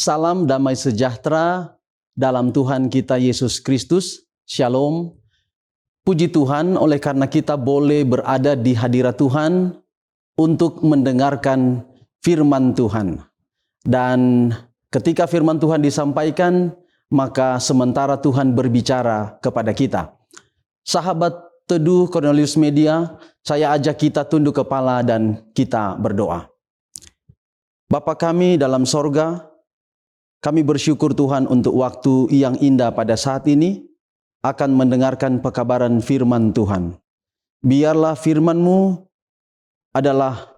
Salam damai sejahtera dalam Tuhan kita Yesus Kristus. Shalom. Puji Tuhan oleh karena kita boleh berada di hadirat Tuhan untuk mendengarkan firman Tuhan. Dan ketika firman Tuhan disampaikan, maka sementara Tuhan berbicara kepada kita. Sahabat Teduh Cornelius Media, saya ajak kita tunduk kepala dan kita berdoa. Bapa kami dalam sorga, kami bersyukur Tuhan untuk waktu yang indah pada saat ini akan mendengarkan pekabaran firman Tuhan. Biarlah firman-Mu adalah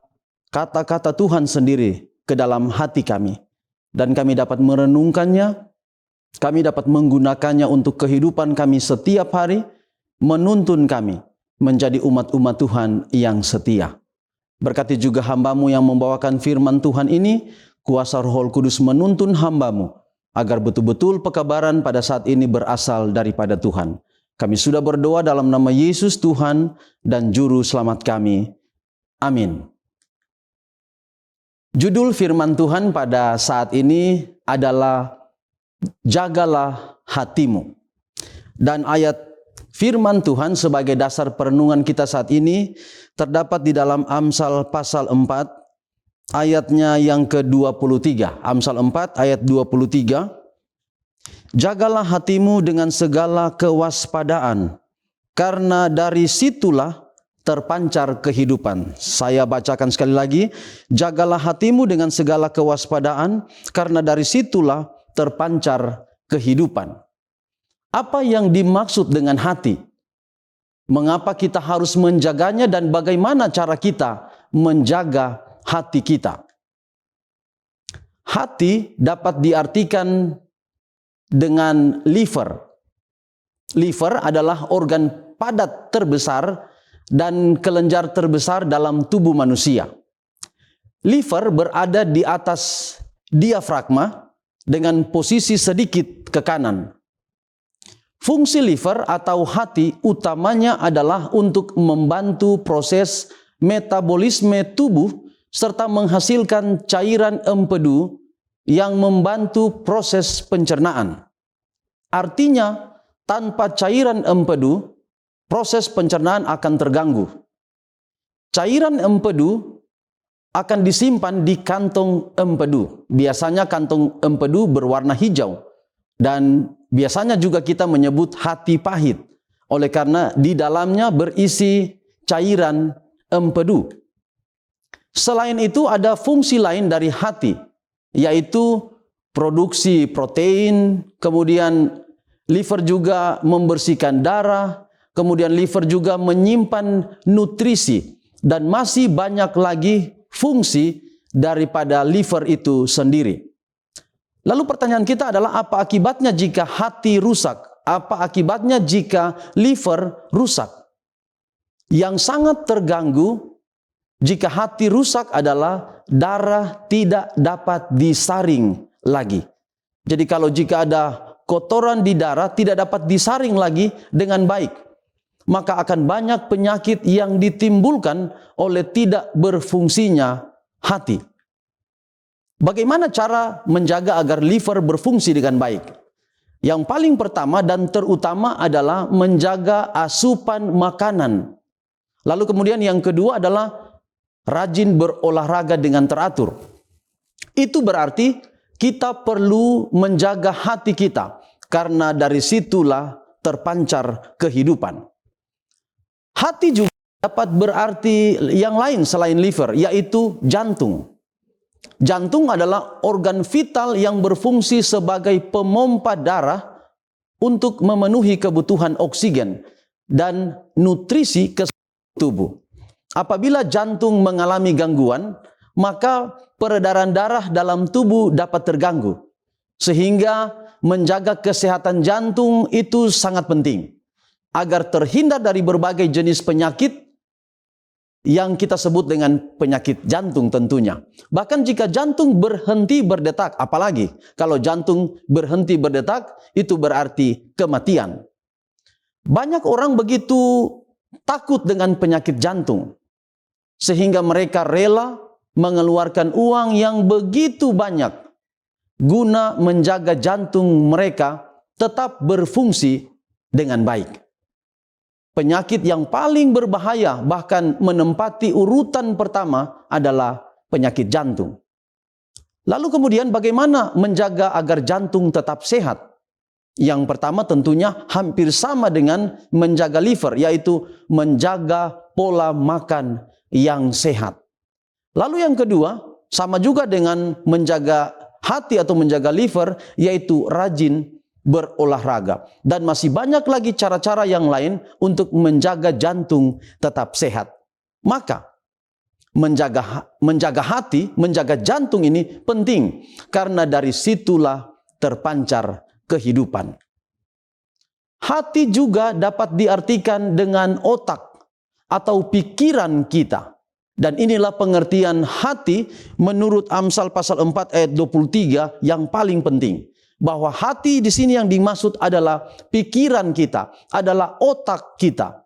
kata-kata Tuhan sendiri ke dalam hati kami. Dan kami dapat merenungkannya, kami dapat menggunakannya untuk kehidupan kami setiap hari, menuntun kami menjadi umat-umat Tuhan yang setia. Berkati juga hamba-Mu yang membawakan firman Tuhan ini, kuasa Roh Kudus menuntun hamba-Mu, agar betul-betul pekabaran pada saat ini berasal daripada Tuhan. Kami sudah berdoa dalam nama Yesus Tuhan dan Juru Selamat kami. Amin. Judul firman Tuhan pada saat ini adalah Jagalah hatimu. Dan ayat firman Tuhan sebagai dasar perenungan kita saat ini terdapat di dalam Amsal pasal 4 ayatnya yang ke-23. Amsal 4 ayat 23. Jagalah hatimu dengan segala kewaspadaan, karena dari situlah terpancar kehidupan. Saya bacakan sekali lagi. Jagalah hatimu dengan segala kewaspadaan, karena dari situlah terpancar kehidupan. Apa yang dimaksud dengan hati? Mengapa kita harus menjaganya dan bagaimana cara kita menjaga hati kita? Hati dapat diartikan dengan liver. Liver adalah organ padat terbesar dan kelenjar terbesar dalam tubuh manusia. Liver berada di atas diafragma dengan posisi sedikit ke kanan. Fungsi liver atau hati utamanya adalah untuk membantu proses metabolisme tubuh serta menghasilkan cairan empedu yang membantu proses pencernaan. Artinya, tanpa cairan empedu, proses pencernaan akan terganggu. Cairan empedu akan disimpan di kantong empedu. Biasanya kantong empedu berwarna hijau. Dan biasanya juga kita menyebut hati pahit. Oleh karena di dalamnya berisi cairan empedu. Selain itu ada fungsi lain dari hati, yaitu produksi protein, kemudian liver juga membersihkan darah, kemudian liver juga menyimpan nutrisi, dan masih banyak lagi fungsi daripada liver itu sendiri. Lalu pertanyaan kita adalah, apa akibatnya jika hati rusak? Apa akibatnya jika liver rusak? Yang sangat terganggu jika hati rusak adalah darah tidak dapat disaring lagi. Jadi kalau jika ada kotoran di darah tidak dapat disaring lagi dengan baik, maka akan banyak penyakit yang ditimbulkan oleh tidak berfungsinya hati. Bagaimana cara menjaga agar liver berfungsi dengan baik? Yang paling pertama dan terutama adalah menjaga asupan makanan. Lalu kemudian yang kedua adalah rajin berolahraga dengan teratur. Itu berarti kita perlu menjaga hati kita, karena dari situlah terpancar kehidupan. Hati juga dapat berarti yang lain selain liver, yaitu jantung. Jantung adalah organ vital yang berfungsi sebagai pemompa darah untuk memenuhi kebutuhan oksigen dan nutrisi ke tubuh. Apabila jantung mengalami gangguan, maka peredaran darah dalam tubuh dapat terganggu. Sehingga menjaga kesehatan jantung itu sangat penting, agar terhindar dari berbagai jenis penyakit yang kita sebut dengan penyakit jantung tentunya. Bahkan jika jantung berhenti berdetak, apalagi kalau jantung berhenti berdetak, itu berarti kematian. Banyak orang begitu takut dengan penyakit jantung, sehingga mereka rela mengeluarkan uang yang begitu banyak guna menjaga jantung mereka tetap berfungsi dengan baik. Penyakit yang paling berbahaya bahkan menempati urutan pertama adalah penyakit jantung. Lalu kemudian bagaimana menjaga agar jantung tetap sehat? Yang pertama tentunya hampir sama dengan menjaga liver, yaitu menjaga pola makan yang sehat. Lalu yang kedua, sama juga dengan menjaga hati atau menjaga liver, yaitu rajin berolahraga. Dan masih banyak lagi cara-cara yang lain untuk menjaga jantung tetap sehat. Maka menjaga hati, menjaga jantung ini penting, karena dari situlah terpancar kehidupan. Hati juga dapat diartikan dengan otak atau pikiran kita. Dan inilah pengertian hati menurut Amsal pasal 4 ayat 23 yang paling penting. Bahwa hati di sini yang dimaksud adalah pikiran kita, adalah otak kita.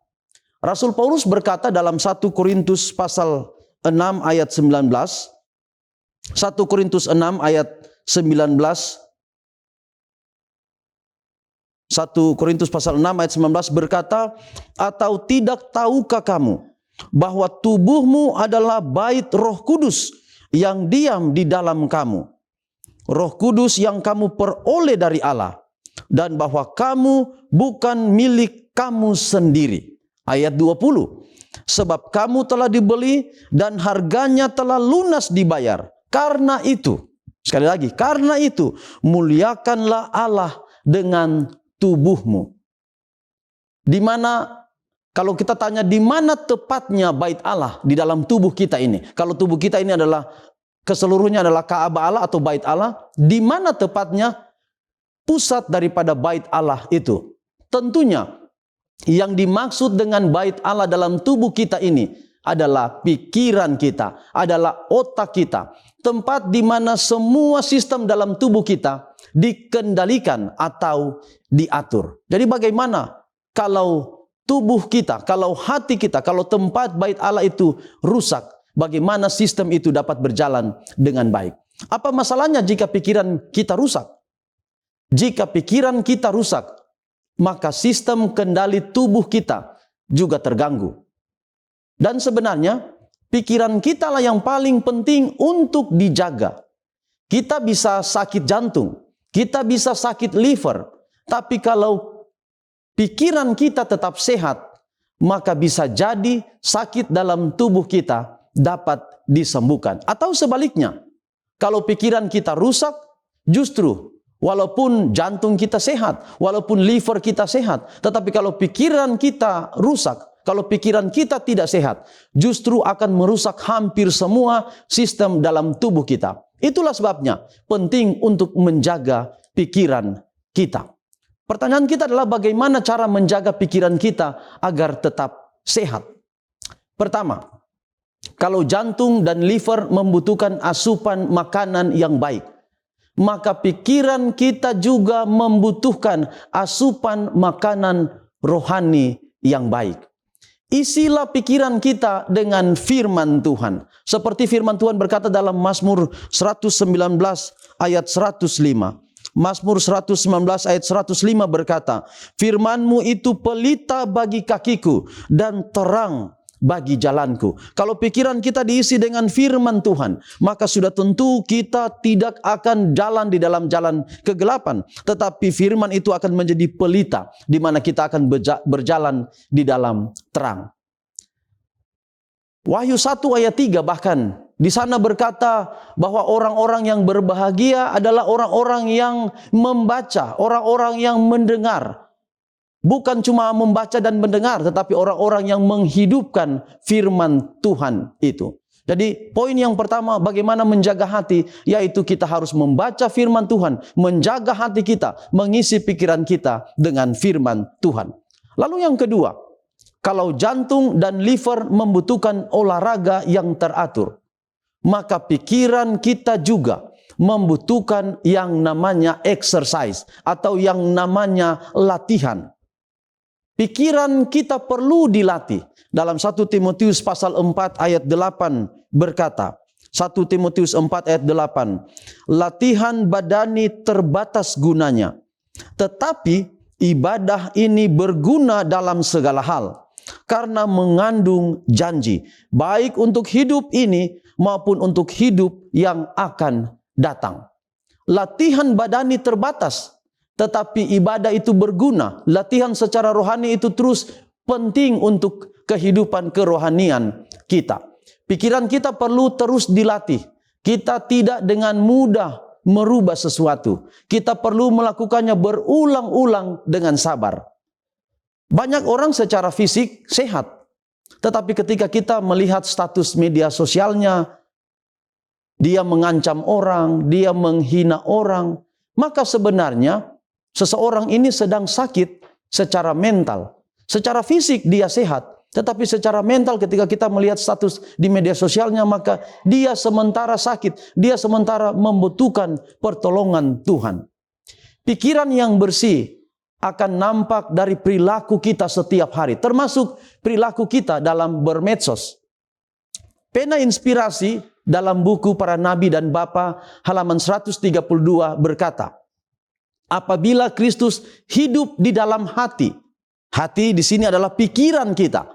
Rasul Paulus berkata dalam 1 Korintus pasal 6 ayat 19, 1 Korintus 6 ayat 19, 1 Korintus pasal 6 ayat 19 berkata, atau tidak tahukah kamu bahwa tubuhmu adalah bait Roh Kudus yang diam di dalam kamu, Roh Kudus yang kamu peroleh dari Allah, dan bahwa kamu bukan milik kamu sendiri. Ayat 20, sebab kamu telah dibeli dan harganya telah lunas dibayar. Karena itu, sekali lagi, karena itu muliakanlah Allah dengan tubuhmu. Di mana, kalau kita tanya di mana tepatnya bait Allah di dalam tubuh kita ini? Kalau tubuh kita ini adalah keseluruhnya adalah Ka'bah Allah atau bait Allah, di mana tepatnya pusat daripada bait Allah itu? Tentunya yang dimaksud dengan bait Allah dalam tubuh kita ini adalah pikiran kita, adalah otak kita. Tempat di mana semua sistem dalam tubuh kita dikendalikan atau diatur. Jadi bagaimana kalau tubuh kita, kalau hati kita, kalau tempat bait Allah itu rusak, bagaimana sistem itu dapat berjalan dengan baik? Apa masalahnya jika pikiran kita rusak? Jika pikiran kita rusak, maka sistem kendali tubuh kita juga terganggu. Dan sebenarnya pikiran kita lah yang paling penting untuk dijaga. Kita bisa sakit jantung, kita bisa sakit liver, tapi kalau pikiran kita tetap sehat, maka bisa jadi sakit dalam tubuh kita dapat disembuhkan. Atau sebaliknya, kalau pikiran kita rusak, justru walaupun jantung kita sehat, walaupun liver kita sehat, tetapi kalau pikiran kita rusak, kalau pikiran kita tidak sehat, justru akan merusak hampir semua sistem dalam tubuh kita. Itulah sebabnya penting untuk menjaga pikiran kita. Pertanyaan kita adalah bagaimana cara menjaga pikiran kita agar tetap sehat. Pertama, kalau jantung dan liver membutuhkan asupan makanan yang baik, maka pikiran kita juga membutuhkan asupan makanan rohani yang baik. Isilah pikiran kita dengan firman Tuhan. Seperti firman Tuhan berkata dalam Mazmur 119 ayat 105. Mazmur 119 ayat 105 berkata, firman-Mu itu pelita bagi kakiku dan terang bagi jalanku. Kalau pikiran kita diisi dengan firman Tuhan, maka sudah tentu kita tidak akan jalan di dalam jalan kegelapan. Tetapi firman itu akan menjadi pelita, di mana kita akan berjalan di dalam terang. Wahyu 1 ayat 3 bahkan di sana berkata bahwa orang-orang yang berbahagia adalah orang-orang yang membaca, orang-orang yang mendengar. Bukan cuma membaca dan mendengar, tetapi orang-orang yang menghidupkan firman Tuhan itu. Jadi poin yang pertama bagaimana menjaga hati, yaitu kita harus membaca firman Tuhan, menjaga hati kita, mengisi pikiran kita dengan firman Tuhan. Lalu yang kedua, kalau jantung dan liver membutuhkan olahraga yang teratur, maka pikiran kita juga membutuhkan yang namanya exercise atau yang namanya latihan. Pikiran kita perlu dilatih. Dalam 1 Timotius pasal 4 ayat 8 berkata, 1 Timotius 4 ayat 8, latihan badani terbatas gunanya. Tetapi ibadah ini berguna dalam segala hal, karena mengandung janji, baik untuk hidup ini maupun untuk hidup yang akan datang. Latihan badani terbatas, tetapi ibadah itu berguna. Latihan secara rohani itu terus penting untuk kehidupan kerohanian kita. Pikiran kita perlu terus dilatih. Kita tidak dengan mudah merubah sesuatu. Kita perlu melakukannya berulang-ulang dengan sabar. Banyak orang secara fisik sehat, tetapi ketika kita melihat status media sosialnya, dia mengancam orang, dia menghina orang, maka sebenarnya seseorang ini sedang sakit secara mental. Secara fisik dia sehat, tetapi secara mental ketika kita melihat status di media sosialnya, maka dia sementara sakit, dia sementara membutuhkan pertolongan Tuhan. Pikiran yang bersih akan nampak dari perilaku kita setiap hari, termasuk perilaku kita dalam bermedsos. Pena inspirasi dalam buku Para Nabi dan Bapa halaman 132 berkata, apabila Kristus hidup di dalam hati, hati di sini adalah pikiran kita,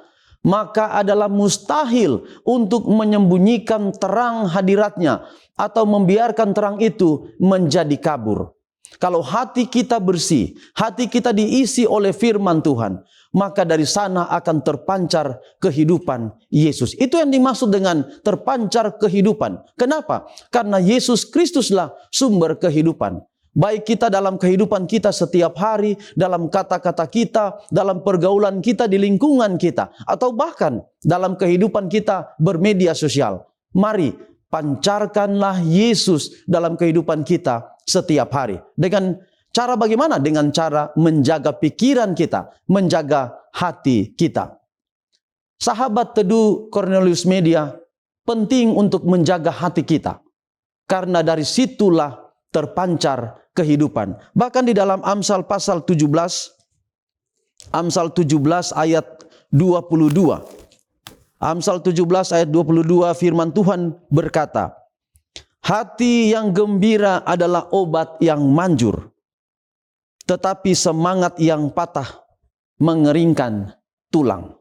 maka adalah mustahil untuk menyembunyikan terang hadiratnya atau membiarkan terang itu menjadi kabur. Kalau hati kita bersih, hati kita diisi oleh firman Tuhan, maka dari sana akan terpancar kehidupan Yesus. Itu yang dimaksud dengan terpancar kehidupan. Kenapa? Karena Yesus Kristuslah sumber kehidupan. Baik kita dalam kehidupan kita setiap hari, dalam kata-kata kita, dalam pergaulan kita di lingkungan kita, atau bahkan dalam kehidupan kita bermedia sosial. Mari pancarkanlah Yesus dalam kehidupan kita setiap hari. Dengan cara bagaimana? Dengan cara menjaga pikiran kita, menjaga hati kita. Sahabat teduh Cornelius Media, penting untuk menjaga hati kita, karena dari situlah terpancar kehidupan. Bahkan di dalam Amsal pasal 17, Amsal 17 ayat 22. Amsal 17 ayat 22 firman Tuhan berkata, hati yang gembira adalah obat yang manjur, tetapi semangat yang patah mengeringkan tulang.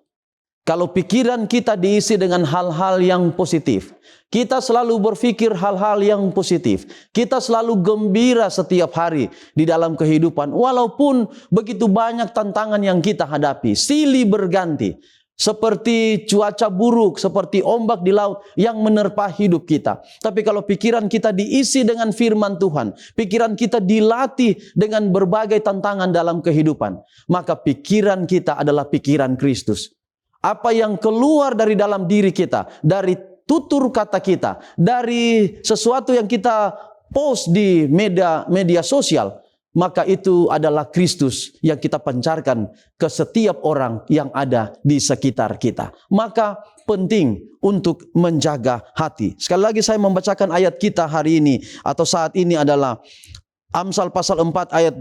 Kalau pikiran kita diisi dengan hal-hal yang positif, kita selalu berpikir hal-hal yang positif, kita selalu gembira setiap hari di dalam kehidupan, walaupun begitu banyak tantangan yang kita hadapi, silih berganti, seperti cuaca buruk, seperti ombak di laut yang menerpa hidup kita. Tapi kalau pikiran kita diisi dengan firman Tuhan, pikiran kita dilatih dengan berbagai tantangan dalam kehidupan, maka pikiran kita adalah pikiran Kristus. Apa yang keluar dari dalam diri kita, dari tutur kata kita, dari sesuatu yang kita post di media sosial, maka itu adalah Kristus yang kita pancarkan ke setiap orang yang ada di sekitar kita. Maka penting untuk menjaga hati. Sekali lagi saya membacakan ayat kita hari ini atau saat ini adalah Amsal pasal 4 ayat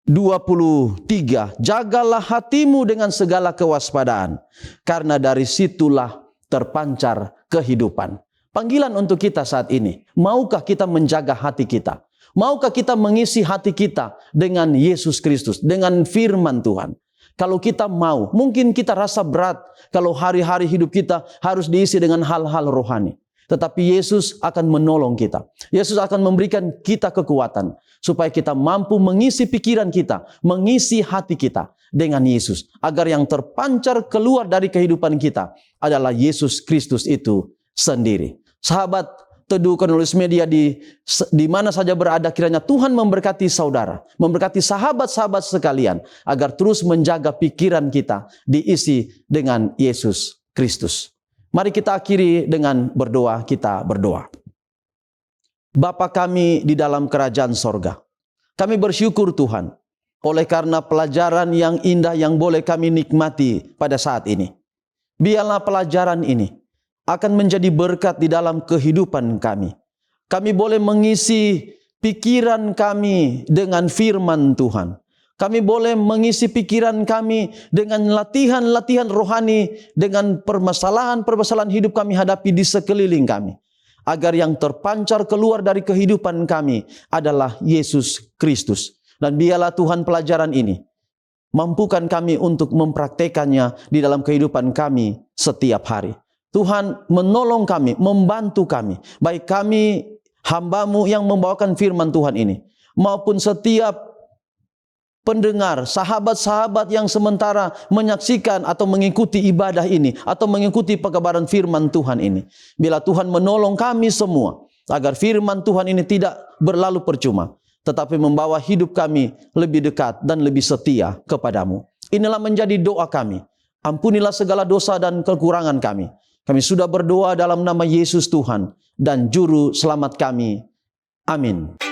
23. Jagalah hatimu dengan segala kewaspadaan, karena dari situlah terpancar kehidupan. Panggilan untuk kita saat ini, maukah kita menjaga hati kita? Maukah kita mengisi hati kita dengan Yesus Kristus, dengan firman Tuhan? Kalau kita mau, mungkin kita rasa berat kalau hari-hari hidup kita harus diisi dengan hal-hal rohani. Tetapi Yesus akan menolong kita. Yesus akan memberikan kita kekuatan supaya kita mampu mengisi pikiran kita, mengisi hati kita dengan Yesus, agar yang terpancar keluar dari kehidupan kita adalah Yesus Kristus itu sendiri. Sahabat teduh Cornelius Media di mana saja berada, kiranya Tuhan memberkati saudara, memberkati sahabat-sahabat sekalian, agar terus menjaga pikiran kita diisi dengan Yesus Kristus. Mari kita akhiri dengan berdoa, kita berdoa. Bapa kami di dalam kerajaan sorga, kami bersyukur Tuhan, oleh karena pelajaran yang indah yang boleh kami nikmati pada saat ini. Biarlah pelajaran ini akan menjadi berkat di dalam kehidupan kami. Kami boleh mengisi pikiran kami dengan firman Tuhan. Kami boleh mengisi pikiran kami dengan latihan-latihan rohani, dengan permasalahan-permasalahan hidup kami hadapi di sekeliling kami. agar yang terpancar keluar dari kehidupan kami adalah Yesus Kristus. Dan biarlah Tuhan pelajaran ini mampukan kami untuk mempraktekannya di dalam kehidupan kami setiap hari. Tuhan menolong kami, membantu kami, baik kami hamba-Mu yang membawakan firman Tuhan ini, maupun setiap pendengar, sahabat-sahabat yang sementara menyaksikan atau mengikuti ibadah ini, atau mengikuti pengabaran firman Tuhan ini. Bila Tuhan menolong kami semua, agar firman Tuhan ini tidak berlalu percuma, tetapi membawa hidup kami lebih dekat dan lebih setia kepadamu. Inilah menjadi doa kami. Ampunilah segala dosa dan kekurangan kami. Kami sudah berdoa dalam nama Yesus Tuhan dan Juru Selamat kami. Amin.